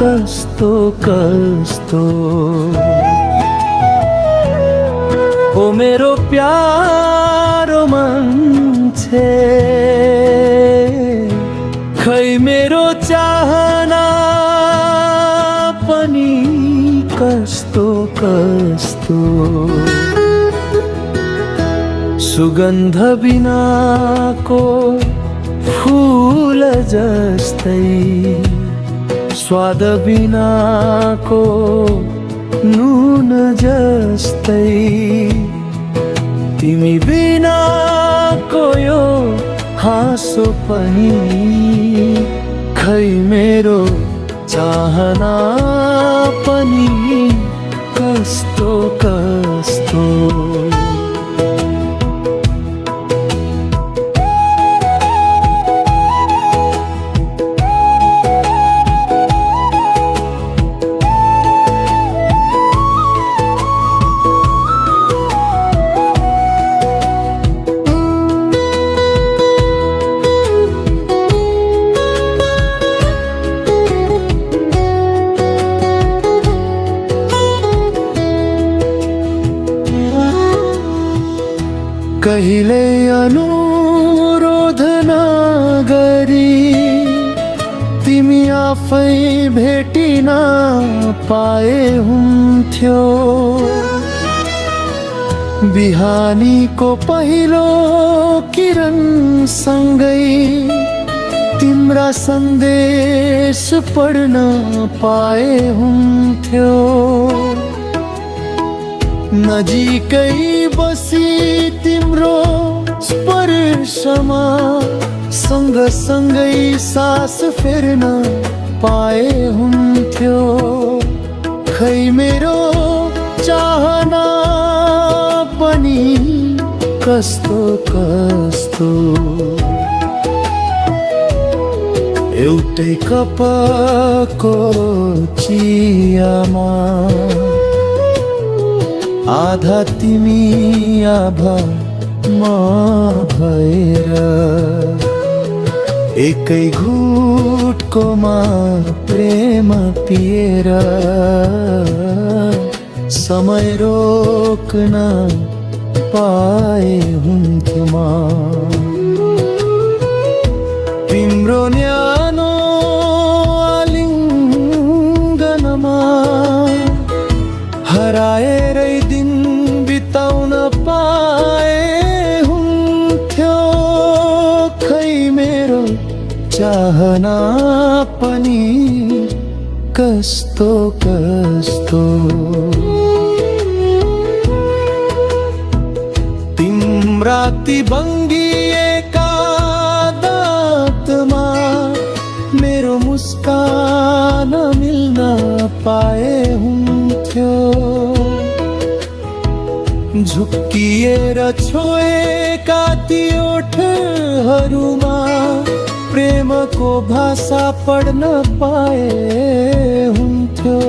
कस्तो कस्तो ओ मेरो प्यारो मान्छे खै मेरो चाहना पनि कस्तो कस्तो सुगन्ध बिनाको फूल जस्तै स्वाद बिनाको नुन जस्तै तिमी बिनाको यो हाँसो पनि खै मेरो चाहना पनि कस्तो कस्तो कहिले अनुरोध नगरी तिमी आफै भेटिन पाए हुन्थ्यो बिहानीको पहिलो किरण सँगै तिम्रा सन्देश पढ्न पाए हुन्थ्यो नजिकै बसी तिम्रो स्पर्शमा सँगसँगै सास फेर्न पाए हुन्थ्यो खै मेरो चाहना पनि कस्तो कस्तो एउटै कपको चियामा आधा तिमी आधा म भएर एकै घुटकोमा प्रेम पिएर समय रोक्न पाए हुन्थ्यो म तिम्रो न्यानो आलिङ्गनमा हराएरै दिन बिताउन पाए हुन्थ्यो खै मेरो चाहना पनि कस्तो कस्तो तिम्रा ती भङ्गिएका दाँतमा मेरो मुस्कान मिल्न पाए हुन्थ्यो झुक्किएर छोएका ती ओठहरूमा प्रेमको भाषा पढ्न पाए हुन्थ्यो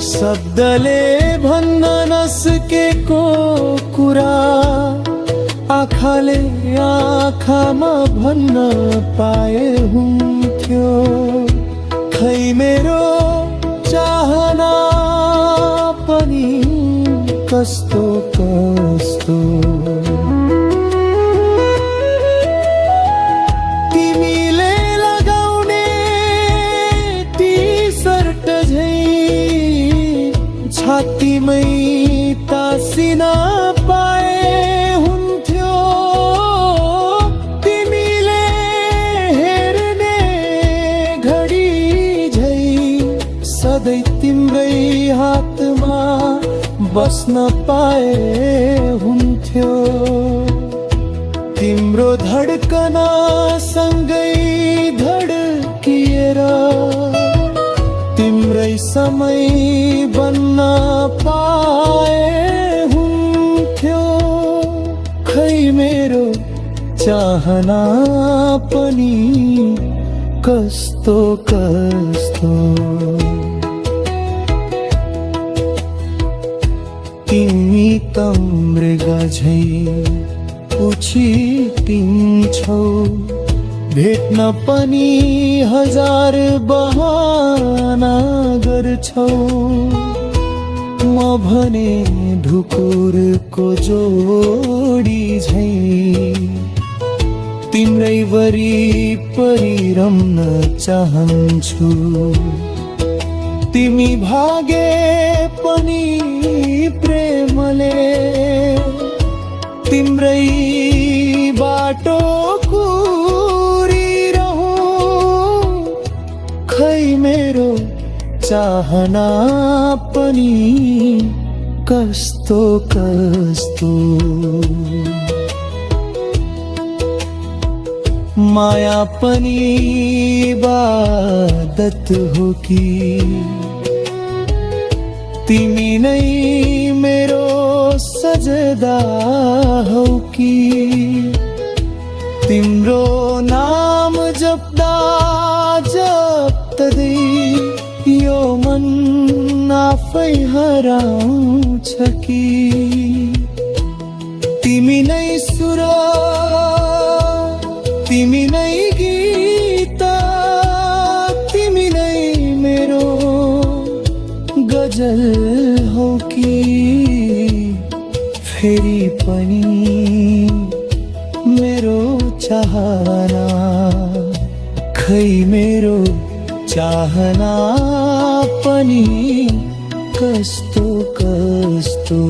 शब्दले भन्न नसकेको कुरा आँखाले आँखामा भन्न पाए हुन्थ्यो खै मेरो चाहना पनि कस्तो कस्तो तिमीले लगाउने टी सर्ट झै छातीमै तासिन पाए हुन्थ्यो तिमीले हेर्ने घडी झै सधैँ तिम्रै हातमा बस्न पाए हुन्थ्यो तिम्रो धड्कन सँगै धड्किएर तिम्रै समय बन्न पाए हुन्थ्यो खै मेरो चाहना पनि कस्तो कस्तो तिमी त मृग झै उछिटिन्छौ भेट्न पनि हजार बहाना गर्छौ म भने ढुकुरको जोडी झैं तिम्रै वरिपरि रम्न चाहन्छु तिमी भागे पनि प्रेमले तिम्रै बाटो कुरिरहूं खै मेरो चाहना पनि कस्तो कस्तो माया पनि इबादत हो कि तिमी नै मेरो सजदा हौ कि तिम्रो नाम जप्दा जप्तदै यो मन आफै हराउँछ कि तिमी नै सुर तिमी नै गीत तिमी नै मेरो गजल हौ कि फेरि पनि मेरो चाहना खै मेरो चाहना पनि कस्तो कस्तो